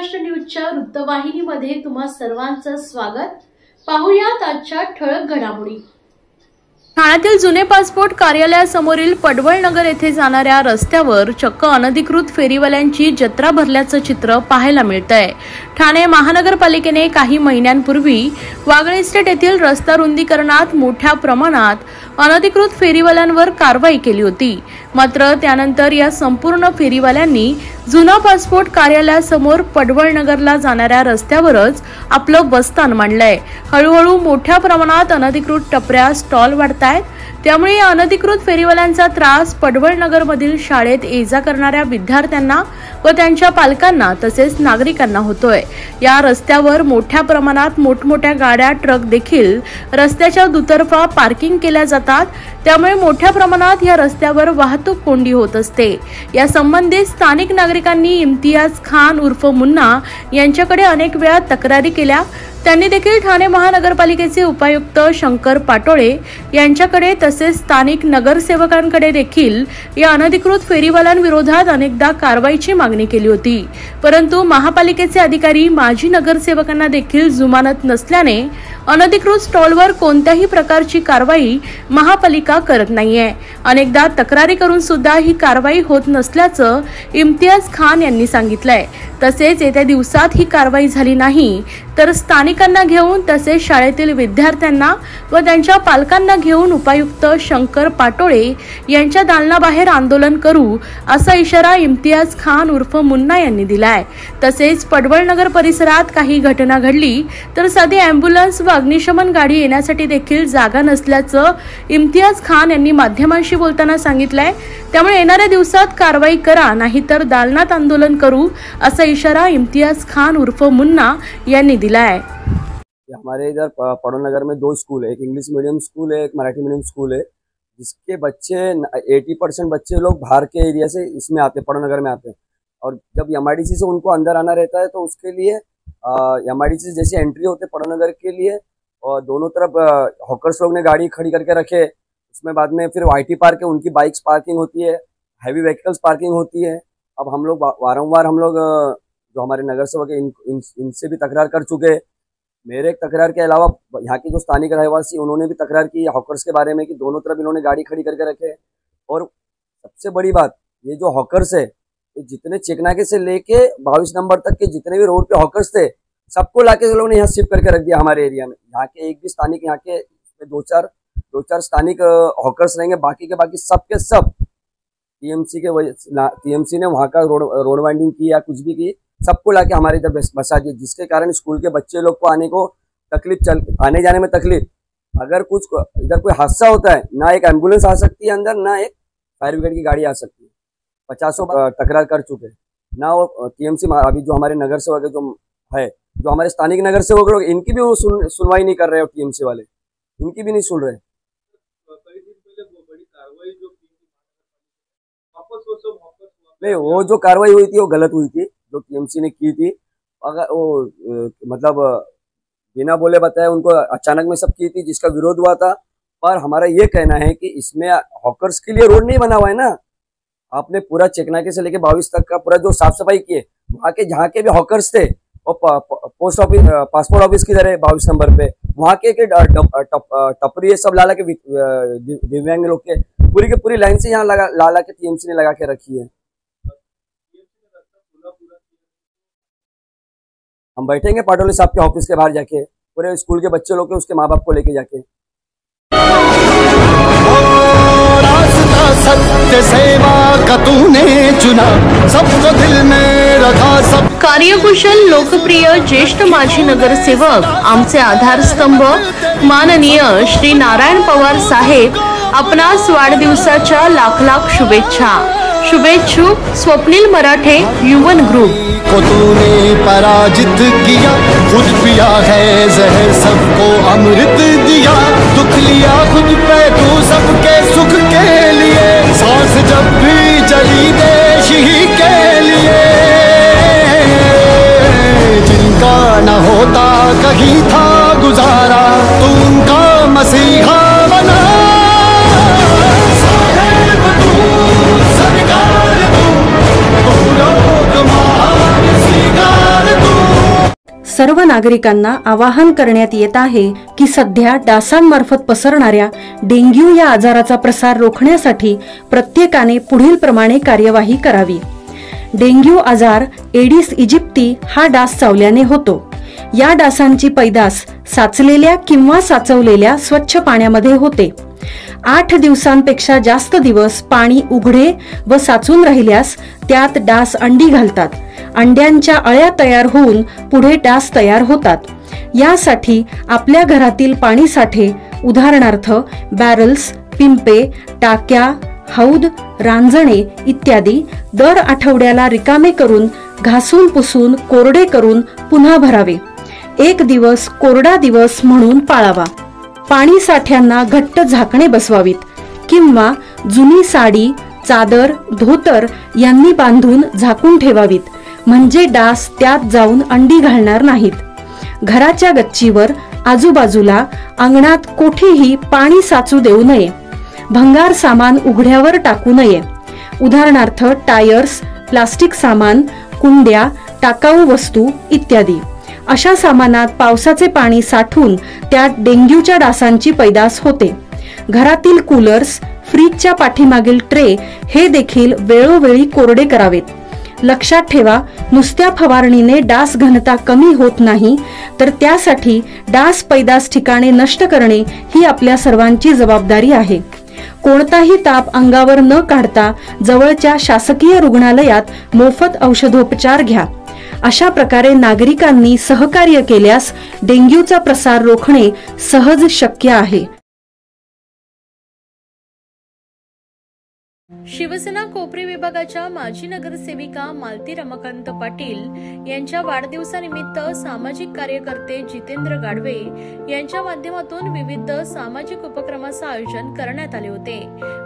महाराष्ट्र न्यूजच्या वृत्तवाहिनीमध्ये तुम्हा सर्वांचं स्वागत। पाहूयात आजच्या ठळक घडामोडी। ठाण्यातील जुने पासपोर्ट कार्यालयासमोरील पडवळनगर येथे जाणाऱ्या रस्त्यावर चक्क अनधिकृत फेरीवाल्यांची जत्रा भरल्याचं चित्र पाहायला मिळतंय। ठाणे महानगरपालिकेने काही महिन्यांपूर्वी वागळे इस्टेट येथील रस्ता रुंदीकरणात मोठ्या प्रमाणात अनधिकृत फेरीवाल्यांवर कारवाई केली होती। मात्र त्यानंतर या संपूर्ण फेरीवाल्यांनी जुना पासपोर्ट कार्यालयासमोर पडवळनगरला जाणाऱ्या रस्त्यावरच आपलं बस्तान मांडलंय। हळूहळू मोठ्या प्रमाणात अनधिकृत टपऱ्या स्टॉल वाढतायत। त्यामुळे या अनधिकृत फेरीवाल्यांचा त्रास पडवळनगरमधील शाळेत ये-जा करणाऱ्या विद्यार्थ्यांना व त्यांच्या पालकांना तसेच नागरिकांना होतोय। या रस्त्यावर मोठ्या प्रमाणात मोठमोठ्या गाड्या ट्रक देखील रस्त्याच्या दुतर्फा पार्किंग केल्या जातात। त्यामुळे मोठ्या प्रमाणात या रस्त्यावर वाहतूक कोंडी होत असते। या संबंधित स्थानिक नागरिकांनी इम्तियाज खान उर्फ मुन्ना यांच्याकडे अनेक वेळा तक्रारी केल्या। त्यांनी देखील ठाणे महानगरपालिकेचे उपायुक्त शंकर पाटोळे यांच्याकडे तसेच स्थानिक नगरसेवकांकडे देखील या अनधिकृत फेरीवाल्यांविरोधात अनेकदा कारवाईची मागणी केली होती। परंतु महापालिकेचे अधिकारी माजी नगरसेवकांना देखील जुमानत नसल्याने अनधिकृत स्टॉलवर कोणत्याही प्रकारची कारवाई महापालिका करत नाहीये। अनेकदा तक्रारी करून सुद्धा ही कारवाई होत नसल्याचं इम्तियाज खान यांनी सांगितलंय। तसेच येत्या दिवसात ही कारवाई झाली नाही तर स्थानिकांना घेऊन तसेच शाळेतील विद्यार्थ्यांना व त्यांच्या पालकांना घेऊन उपायुक्त शंकर पाटोळे यांच्या दालनाबाहेर आंदोलन करू असा इशारा इम्तियाज खान उर्फ मुन्ना यांनी दिलाय। तसेच पडवळनगर परिसरात काही घटना घडली तर साधी अँब्युलन्स व अग्निशमन गाडी येण्यासाठी देखील जागा नसल्याचं इम्तियाज खान यांनी माध्यमांशी बोलताना सांगितलंय। त्यामुळे येणाऱ्या दिवसात कारवाई करा नाहीतर दालनात आंदोलन करू असा इशारा इम्तियाज खान उर्फ मुन्ना यांनी दिला है। हमारे इधर पड़ोनगर में 2 स्कूल है, एक इंग्लिश मीडियम स्कूल है, एक मराठी मीडियम स्कूल है, जिसके बच्चे 80% बच्चे लोग बाहर के एरिया से इसमें आते हैं, पड़ोनगर में आते हैं। और जब MIDC से उनको अंदर आना रहता है तो उसके लिए MIDC जैसी एंट्री होते पड़ोनगर के लिए और दोनों तरफ हॉकर्स लोग ने गाड़ी खड़ी करके रखे। उसमें बाद में फिर IT पार्क है, उनकी बाइक्स पार्किंग होती है, हैवी व्हीकल्स पार्किंग होती है। अब हम लोग वारंवार जो हमारे नगर सेवक है इनसे भी तकरार कर चुके हैं। मेरे तकरार के अलावा यहाँ के जो स्थानिक रहवासी उन्होंने भी तकरार की हॉकर्स के बारे में कि दोनों तरफ इन्होंने गाड़ी खड़ी करके रखे। और सबसे बड़ी बात ये जो हॉकर्स है जितने चेकनाके से लेके 22 नंबर तक के जितने भी रोड पे हॉकर्स थे सबको लाके लोगों ने यहाँ शिफ्ट करके रख दिया हमारे एरिया में। यहाँ के एक भी स्थानिक यहाँ के दो चार स्थानिक हॉकर्स रहेंगे, बाकी के बाकी सब के सब TMC ने वहाँ का रोड वाइंडिंग की या कुछ भी की सबको लाके हमारे इधर बसा दिए, जिसके कारण स्कूल के बच्चे लोग को आने को तकलीफ, आने जाने में तकलीफ। अगर कुछ इधर कोई हादसा होता है ना एक एम्बुलेंस आ सकती है अंदर, ना एक फायर ब्रिगेड की गाड़ी आ सकती है। 50 तकरार कर चुके ना वो TMC अभी जो हमारे नगर सेवक जो हमारे स्थानिक नगर सेवक लोग इनकी भी वो सुनवाई नहीं कर रहे हो, TMC वाले इनकी भी नहीं सुन रहे। नहीं, वो जो कार्रवाई हुई थी वो गलत हुई थी जो TMC ने की थी। अगर वो मतलब बिना बोले बताए उनको अचानक में सब की थी, जिसका विरोध हुआ था। पर हमारा ये कहना है कि इसमें हॉकर्स के लिए रोड नहीं बना हुआ है ना। आपने पूरा चेकनाके से लेके 22 तक का पूरा जो साफ सफाई की है, वहाँ के जहाँ के भी हॉकर्स थे और पोस्ट ऑफिस पासपोर्ट ऑफिस की तरह 22 नंबर पे वहाँ के टपरी ये सब ला के दिव्यांग लोग के पूरी लाइन से यहाँ ला के TMC ने लगा के रखी है। हम बैठेंगे पाटोले साहब के ऑफिस के बाहर जाके पूरे स्कूल के बच्चे लोग के उसके माँ बाप को लेके जाके। सत्य सेवा का तूने चुना, सबको दिल में रखा सब। कार्यकुशल लोकप्रिय ज्येष्ठ माजी नगरसेवक आमचे आधारस्तंभ माननीय श्री नारायण पवार साहेब आपणास वाढदिवसाच्या लाख शुभेच्छा। शुभेच्छुक स्वप्नील मराठे, युवन ग्रुप। को तूने पराजित किया, खुद पिया है जहर सबको अमृत दिया। दुख लिया खुद पे तू सबके सुख के लिए, सांस जब भी चली देश ही के लिए। जिनका न होता कहीं था गुजारा, तू उनका मसीहा बना। सरकार तू, महान स्वीकार सर्व नागरिकांना आवाहन करण्यात येत आहे की सध्या डासांमार्फत पसरणाऱ्या डेंग्यू या आजाराचा प्रसार रोखण्यासाठी प्रत्येकाने पुढील प्रमाणे कार्यवाही करावी। डेंग्यू आजार एडिस इजिप्ती हा डास चावल्याने होतो। या डासांची पैदास साचलेल्या किंवा साचवलेल्या स्वच्छ पाण्यामध्ये होते। 8 दिवसांपेक्षा जास्त दिवस पाणी उघडे व साचून राहिल्यास त्यात डास अंडी घालतात। अंड्यांच्या अळ्या तयार होऊन पुढे डास तयार होतात। यासाठी आपल्या घरातील पाणी साठे उदाहरणार्थ बॅरल्स, पिंपे, टाक्या, हौद, रांजणे इत्यादी दर आठवड्याला रिकामे करून घासून पुसून कोरडे करून पुन्हा भरावे। 1 दिवस कोरडा दिवस म्हणून पाळावा। पाणी साठ्यांना घट्ट झाकणे बसवावीत किंवा जुनी साडी, चादर, धोतर यांनी बांधून झाकून ठेवावीत, म्हणजे डास त्यात जाऊन अंडी घालणार नाहीत। घराच्या गच्चीवर, आजूबाजूला, अंगणात कोठेही पाणी साचू देऊ नये। भंगार सामान उघड्यावर टाकू नये, उदाहरणार्थ टायर्स, प्लास्टिक सामान, कुंड्या, टाकाऊ वस्तू इत्यादी। अशा सामानात पावसाचे पाणी साठून त्यात डेंग्यूच्या डासांची पैदास होते। घरातील कूलर्स, फ्रीजच्या पाठीमागील ट्रे हे देखील वेळोवेळी कोरडे करावेत। लक्षात ठेवा, नुसत्या फवारणीने डास घनता कमी होत नाही, तर त्यासाठी डास पैदास ठिकाणे नष्ट करणे ही आपल्या सर्वांची जबाबदारी आहे। कोणताही ताप अंगावर न काढता जवळच्या शासकीय रुग्णालयात मोफत औषधोपचार घ्या। अशा प्रकारे नागरिकांनी सहकार्य केल्यास डेंग्यूचा प्रसार रोखणे सहज शक्य आहे। शिवसेना कोपरी विभागाच्या माजी नगरसेविका मालती रमाकांत पाटील यांच्या वाढदिवसानिमित्त सामाजिक कार्यकर्ते जितेंद्र गाडवे यांच्या माध्यमातून विविध सामाजिक उपक्रमांचे आयोजन करण्यात आले होते।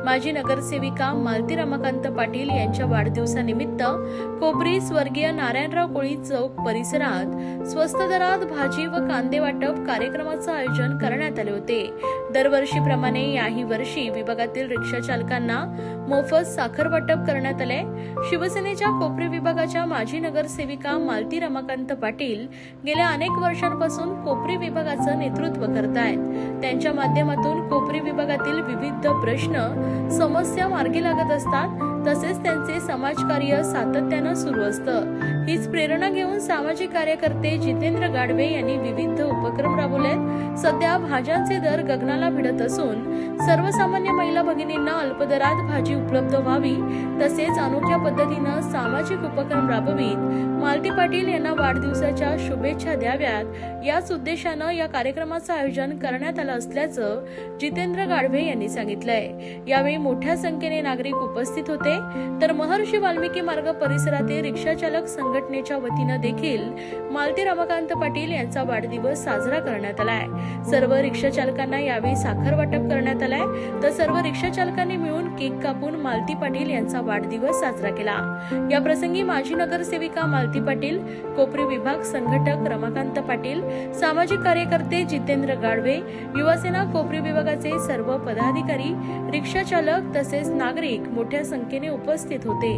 माजी नगरसेविका मालती रमाकांत पाटील यांच्या वाढदिवसानिमित्त कोपरी स्वर्गीय नारायणराव कोळी चौक परिसरात स्वस्त दरात भाजी व कांदे वाटप कार्यक्रमाचे आयोजन करण्यात आले होते। दरवर्षीप्रमाणे याही वर्षी विभागातील रिक्षा चालकांना मोफत साखर वाटप करण्यात आले। शिवसेनेच्या कोपरी विभागाच्या माजी नगरसेविका मालती रमाकांत पाटील गेल्या अनेक वर्षांपासून कोपरी विभागाचं नेतृत्व करतायत। त्यांच्या माध्यमातून कोपरी विभागातील विविध प्रश्न, समस्या मार्गी लागत असतात, तसेच त्यांचे समाजकार्य सातत्याने सुरू असतं। हीच प्रेरणा घेऊन सामाजिक कार्यकर्ते जितेंद्र गाडवे यांनी विविध उपक्रम राबवलेत। सध्या भाज्यांचे दर गगनाला भिडत असून सर्वसामान्य महिला भगिनींना अल्पदरात भाजी उपलब्ध व्हावी, तसेच अनोख्या पद्धतीने सामाजिक उपक्रम राबवीत मालती पाटील यांना वाढदिवसाच्या शुभेच्छा द्याव्यात, याच उद्देशाने या कार्यक्रमाचे आयोजन करण्यात आलं असल्याचं जितेंद्र गाडवे यांनी सांगितलंय। यावेळी मोठ्या संख्येने नागरिक उपस्थित होते, तर महर्षी वाल्मिकी मार्ग परिसरातील रिक्षा चालक संघटनेच्या वतीने देखील मालती रमाकांत पाटील यांचा वाढदिवस साजरा करण्यात आलाय। सर्व रिक्षा चालकांना यावेळी साखर वाटप करण्यात आलाय, तर सर्व रिक्षा चालकांनी मिळून केक कापून मालती पाटील यांचा वाढदिवस साजरा केला। या प्रसंगी माजी नगरसेविका मालती पाटील, कोपरी विभाग संघटक रमाकांत पाटील, सामाजिक कार्यकर्ते जितेंद्र गाडवे, युवासेना कोपरी विभागाचे सर्व पदाधिकारी, रिक्षा चालक तसेच नागरिक मोठ्या संख्येने उपस्थित होते।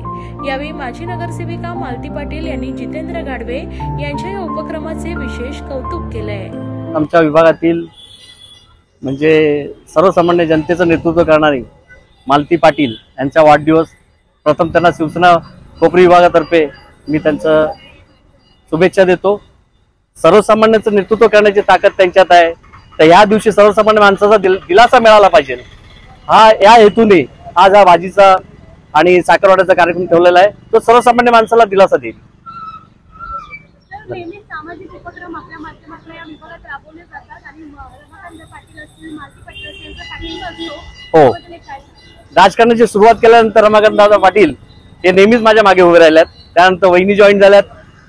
यावेळी माजी नगरसेविका मालती पाटील यांनी जितेंद्र गाडवे यांच्या या उपक्रमाचे विशेष कौतुक केलंय। आमच्या विभागातील म्हणजे सर्वसामान्य जनतेचं नेतृत्व करणारी मालती पाटील यांचा वाढदिवस, प्रथम त्यांना शिवसेना कोपरी विभागातर्फे मी त्यांचं शुभेच्छा देतो। सर्वसामान्यांचं नेतृत्व करण्याची ताकद त्यांच्यात आहे, तर या दिवशी सर्वसामान्य माणसाचा दिलासा मिळाला पाहिजे, या हेतूने आज हा भाजीचा आणि साखरवाड्याचा कार्यक्रम ठेवलेला आहे, तो सर्वसामान्य माणसाला दिलासा देईल। सामाजिक उपक्रम आपल्या माध्यमातून या विभागात राबवले जातात आणि रमाकांत पाटील असतील, मालती पाटील असतील, पाठिंबा असतो। हो, राजकारणाची सुरुवात केल्यानंतर रमाकांत दादा पाटील हे नेहमीच माझ्या मागे उभे राहिल्यात। त्यानंतर वहिनी जॉईन झाल्यात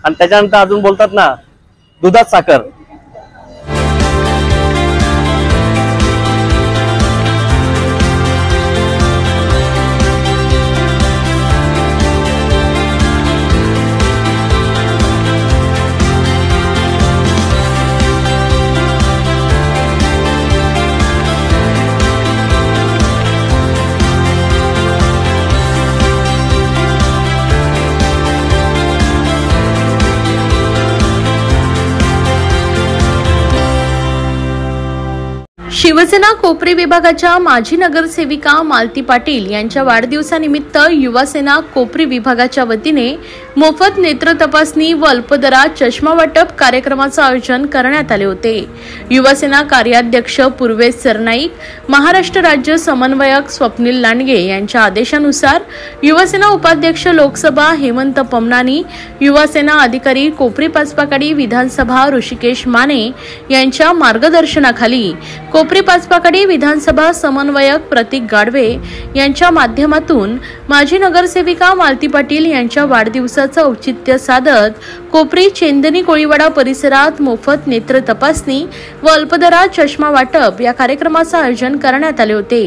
आणि त्याच्यानंतर अजून बोलतात ना, दुधात साखर। शिवसेना कोपरी विभागाच्या माजी नगरसेविका मालती पाटील यांच्या वाढदिवसानिमित्त युवासेना कोपरी विभागाच्या वतीने मोफत नेत्र तपासणी व अल्पदरात चष्मा वाटप कार्यक्रमाचे आयोजन करण्यात आले होते। युवासेना कार्याध्यक्ष पूर्वेश सरनाईक, महाराष्ट्र राज्य समन्वयक स्वप्नील लांडगे यांच्या आदेशानुसार युवासेना उपाध्यक्ष लोकसभा हेमंत पमनानी, युवासेना अधिकारी कोपरी पाचपाकाडी विधानसभा ऋषिकेश माने यांच्या मार्गदर्शनाखाली कोपरी पाचपाकाडी विधानसभा समन्वयक प्रतीक गाडवे यांच्या माध्यमातून माजी नगरसेविका मालती पाटील यांच्या वाढदिवसाचे औचित्य साधत कोपरी चेंदनी कोळीवाडा परिसरात मोफत नेत्र तपासणी व अल्पदरात चष्मा वाटप या कार्यक्रमाचे आयोजन करण्यात आले होते।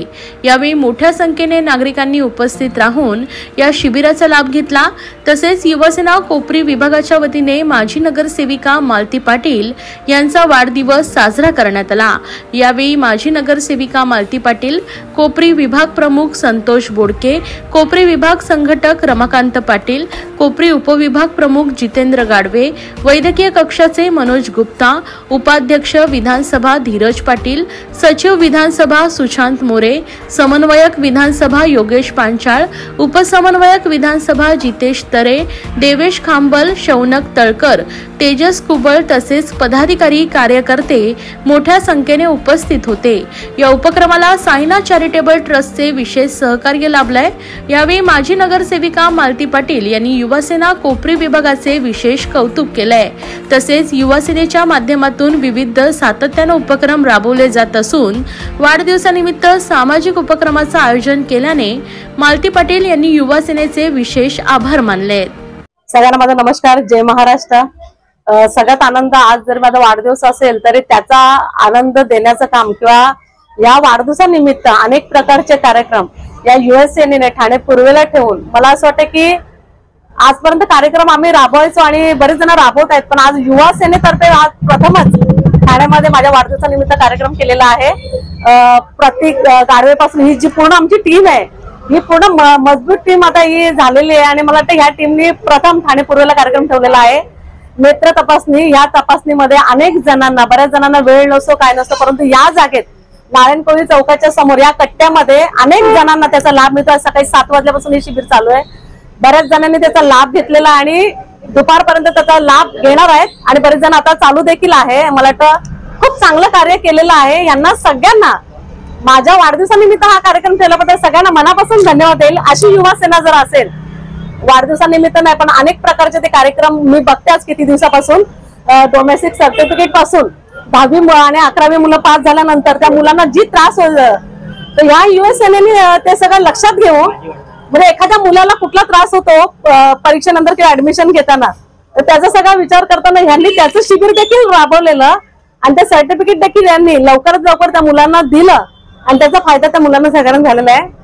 यावेळी मोठ्या संख्येने नागरिकांनी उपस्थित राहून या शिबिराचा लाभ घेतला। तसेच युवासेना कोपरी विभागाच्या वतीने माजी नगरसेविका मालती पाटील यांचा वाढदिवस साजरा करण्यात आला। यावेळी माजी नगरसेविका मालती पाटील, कोपरी विभाग प्रमुख संतोष बोडके, कोपरी विभाग संघटक रमाकांत पाटील, कोपरी उपविभाग प्रमुख जितेंद्र गाडवे, वैद्यकीय कक्षाचे मनोज गुप्ता, उपाध्यक्ष विधानसभा धीरज पाटील, सचिव विधानसभा सुशांत मोरे, समन्वयक विधानसभा योगेश पांचाळ, उपसमन्वयक विधानसभा जितेश तरे, देवेश खांबल, शौनक तळकर, तेजस कुबळ तसेच पदाधिकारी कार्यकर्ते मोठ्या संख्येने उपस्थित होते। या उपक्रमाला साईनाथ चॅरिटेबल ट्रस्टचे विशेष सहकार्य लाभले। यावेळी माजी नगरसेविका मालती पाटील यांनी युवासेना कोपरी विभागाचे विशेष कौतुक केले। तसेच युवासेनेच्या माध्यमातून विविध सातत्याने उपक्रम राबवले जात असून वाढदिवसानिमित्त सामाजिक उपक्रमाचे आयोजन केल्याने मालती पाटील यांनी युवासेनेचे विशेष आभार मानले। सगळ्यांना माझा नमस्कार, जय महाराष्ट्र। सगळ्यात आनंद, आज जर माझा वाढदिवस असेल तरी त्याचा आनंद देण्याचं काम किंवा या वाढदिवसानिमित्त अनेक प्रकारचे कार्यक्रम या युवासेनेने ठाणे पूर्वेला ठेवून मला असं वाटतं की आजपर्यंत कार्यक्रम आम्ही राबवायचो आणि बरेच जण राबवत आहेत, पण आज युवासेनेतर्फे आज प्रथमच ठाण्यामध्ये माझ्या वाढदिवसानिमित्त कार्यक्रम केलेला आहे। प्रतीक गाडवे पासून ही जी पूर्ण आमची टीम आहे, ही पूर्ण मजबूत टीम आता ही झालेली आहे आणि मला वाटतं ह्या टीमने प्रथम ठाणे पूर्वेला कार्यक्रम ठेवलेला आहे। नेत्र तपासणी, या तपासणीमध्ये अनेक जणांना, बऱ्याच जणांना वेळ नसतो, काय नसतो, परंतु या जागेत नारायणकोळी चौकाच्या समोर या कट्ट्यामध्ये अनेक जणांना त्याचा लाभ मिळतो। सकाळी 7 वाजल्यापासून हे शिबिर चालू आहे। बऱ्याच जणांनी त्याचा लाभ घेतलेला आणि दुपारपर्यंत त्याचा लाभ घेणार आहेत आणि बरेच जण आता चालू देखील आहे। मला वाटतं खूप चांगलं कार्य केलेलं आहे। यांना सगळ्यांना माझ्या वाढदिवसानिमित्त हा कार्यक्रम केल्याबद्दल सगळ्यांना मनापासून धन्यवाद देईल। अशी युवासेना जर असेल, वाढदिवसानिमित्त नाही पण अनेक प्रकारचे ते कार्यक्रम मी बघते आज किती दिवसापासून, डोमेस्टिक सर्टिफिकेट पासून 10वी आणि 11वी मुलं पास झाल्यानंतर त्या मुलांना जी त्रास होईल तर या युवासेनेने ते सगळं लक्षात घेऊन, म्हणजे एखाद्या मुलाला कुठला त्रास होतो परीक्षेनंतर किंवा ऍडमिशन घेताना, तर त्याचा सगळा विचार करताना यांनी त्याचं शिबिर देखील राबवलेलं आणि ते सर्टिफिकेट देखील यांनी लवकरात लवकर त्या मुलांना दिलं आणि त्याचा फायदा त्या मुलांना सगळ्यांना झालेला आहे।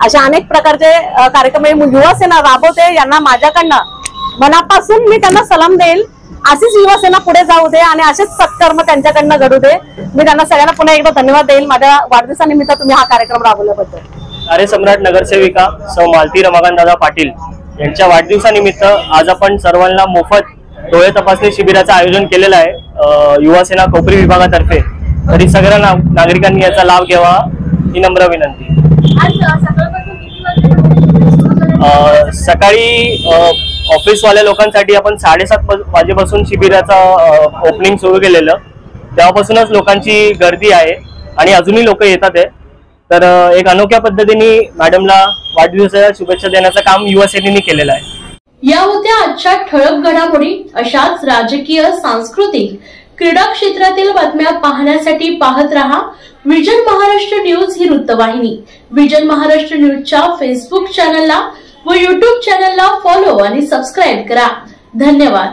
अशा अनेक प्रकारचे कार्यक्रम युवासेना राबवते। यांना माझ्याकडनं मनापासून मी त्यांना सलाम देईल। अशीच युवासेना पुढे जाऊ दे आणि असेच सत्कर्म त्यांच्याकडनं घडू दे। मी त्यांना सगळ्यांना पुन्हा एकदा धन्यवाद देईल माझ्या वाढदिवसानिमित्त तुम्ही हा कार्यक्रम राबवल्याबद्दल। कार्यसम्राट नगरसेविका सौ मालती रमाकांतदादा पाटील यांच्या वाढदिवसानिमित्त आज आपण सर्वांना मोफत डोळे तपासणी शिबिराचं आयोजन केलेलं आहे युवासेना कोपरी विभागातर्फे। तरी सगळ्या नागरिकांनी याचा लाभ घ्यावा ही नम्र विनंती। सकाळी ऑफिसवाल्या लोकांसाठी आपण 7:30 वाजेपासून शिबिराचा ओपनिंग सुरू केलेलं, तेव्हापासूनच लोकांची गर्दी आहे आणि अजूनही लोक येतात आहे। तर एक अनोख्या पद्धतीने मॅडमला वाढदिवसाच्या शुभेच्छा देण्याचं काम युवासेनेने केलेलं आहे। या होत्या आजच्या ठळक घडामोडी। अशाच राजकीय, सांस्कृतिक, क्रीडा क्षेत्रातील बातम्या पाहण्यासाठी पाहत रहा विजन महाराष्ट्र न्यूज ही वृत्तवाहिनी। विजन महाराष्ट्र न्यूजच्या फेसबुक चॅनलला व YouTube चॅनलला फॉलो आणि सबस्क्राईब करा। धन्यवाद।